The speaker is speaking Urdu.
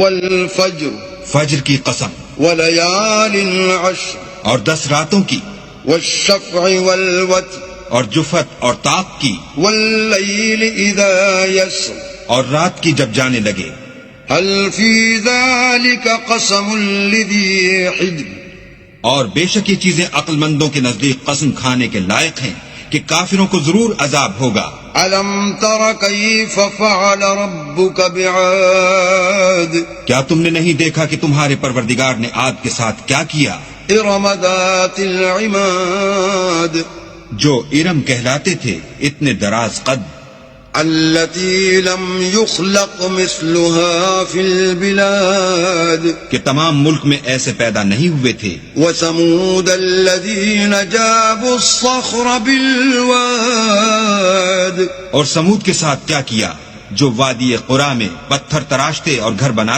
والفجر فجر کی قسم، وليال عشر اور 10 راتوں کی، والشفع والوتر اور جفت اور طاق کی، والليل إذا يسر اور رات کی جب جانے لگے۔ هل في ذلك قسم لذي حجر اور بے شک یہ چیزیں عقل مندوں کے نزدیک قسم کھانے کے لائق ہیں کہ کافروں کو ضرور عذاب ہوگا۔ ألم تر كيف فعل ربك بعاد کیا تم نے نہیں دیکھا کہ تمہارے پروردگار نے عاد کے ساتھ کیا کیا؟ إرم ذات العماد جو ارم کہلاتے تھے، اتنے دراز قد، التي لم يخلق مثلها في البلاد کہ تمام ملک میں ایسے پیدا نہیں ہوئے تھے۔ وثمود الذين جابوا الصخر بالواد اور سمود کے ساتھ کیا کیا جو وادی قرا میں پتھر تراشتے اور گھر بنا